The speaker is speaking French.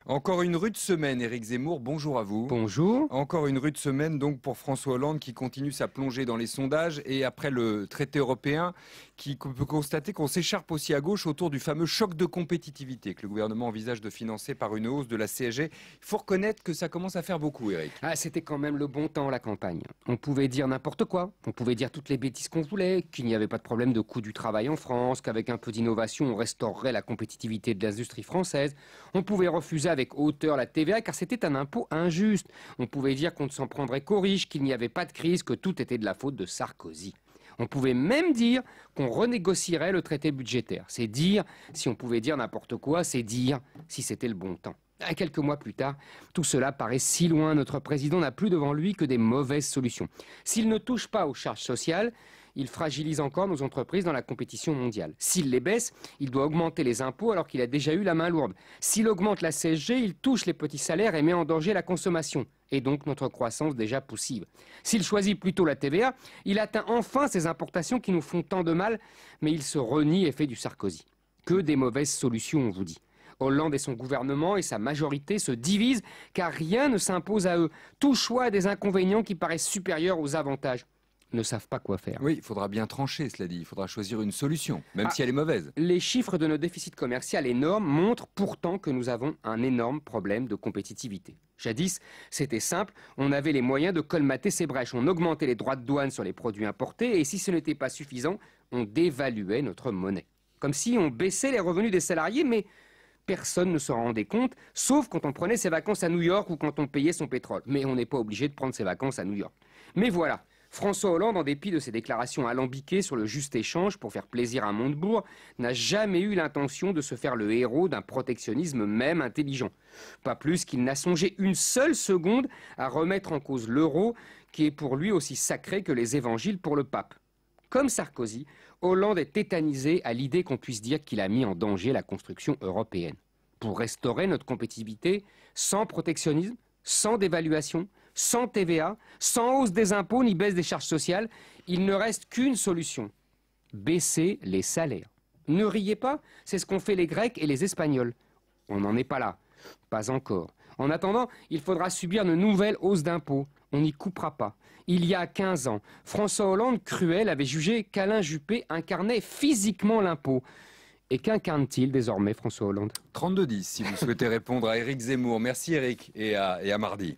Encore une rude semaine, Éric Zemmour, bonjour à vous. Bonjour. Encore une rude semaine donc pour François Hollande qui continue sa plongée dans les sondages et après le traité européen qui peut constater qu'on s'écharpe aussi à gauche autour du fameux choc de compétitivité que le gouvernement envisage de financer par une hausse de la CSG. Il faut reconnaître que ça commence à faire beaucoup, Éric. Ah, c'était quand même le bon temps, la campagne. On pouvait dire n'importe quoi, on pouvait dire toutes les bêtises qu'on voulait, qu'il n'y avait pas de problème de coût du travail en France, qu'avec un peu d'innovation, on restaurerait la compétitivité de l'industrie française. On pouvait refuser avec hauteur la TVA car c'était un impôt injuste. On pouvait dire qu'on ne s'en prendrait qu'aux riches, qu'il n'y avait pas de crise, que tout était de la faute de Sarkozy. On pouvait même dire qu'on renégocierait le traité budgétaire. C'est dire, si on pouvait dire n'importe quoi, c'est dire si c'était le bon temps. Quelques mois plus tard, tout cela paraît si loin. Notre président n'a plus devant lui que des mauvaises solutions. S'il ne touche pas aux charges sociales, il fragilise encore nos entreprises dans la compétition mondiale. S'il les baisse, il doit augmenter les impôts alors qu'il a déjà eu la main lourde. S'il augmente la CSG, il touche les petits salaires et met en danger la consommation, et donc notre croissance déjà poussive. S'il choisit plutôt la TVA, il atteint enfin ces importations qui nous font tant de mal, mais il se renie et fait du Sarkozy. Que des mauvaises solutions, on vous dit. Hollande et son gouvernement et sa majorité se divisent car rien ne s'impose à eux. Tout choix a des inconvénients qui paraissent supérieurs aux avantages. Ne savent pas quoi faire. Oui, il faudra bien trancher, cela dit. Il faudra choisir une solution, même si elle est mauvaise. Les chiffres de nos déficits commerciaux énormes montrent pourtant que nous avons un énorme problème de compétitivité. Jadis, c'était simple, on avait les moyens de colmater ces brèches. On augmentait les droits de douane sur les produits importés et si ce n'était pas suffisant, on dévaluait notre monnaie. Comme si on baissait les revenus des salariés, mais personne ne s'en rendait compte, sauf quand on prenait ses vacances à New York ou quand on payait son pétrole. Mais on n'est pas obligé de prendre ses vacances à New York. Mais voilà, François Hollande, en dépit de ses déclarations alambiquées sur le juste échange pour faire plaisir à Montebourg, n'a jamais eu l'intention de se faire le héros d'un protectionnisme même intelligent. Pas plus qu'il n'a songé une seule seconde à remettre en cause l'euro, qui est pour lui aussi sacré que les évangiles pour le pape. Comme Sarkozy, Hollande est tétanisé à l'idée qu'on puisse dire qu'il a mis en danger la construction européenne. Pour restaurer notre compétitivité, sans protectionnisme, sans dévaluation, sans TVA, sans hausse des impôts ni baisse des charges sociales, il ne reste qu'une solution. Baisser les salaires. Ne riez pas, c'est ce qu'ont fait les Grecs et les Espagnols. On n'en est pas là. Pas encore. En attendant, il faudra subir de nouvelles hausses d'impôts. On n'y coupera pas. Il y a 15 ans, François Hollande, cruel, avait jugé qu'Alain Juppé incarnait physiquement l'impôt. Et qu'incarne-t-il désormais, François Hollande ? 32-10, si vous souhaitez répondre à Éric Zemmour. Merci Éric et à mardi.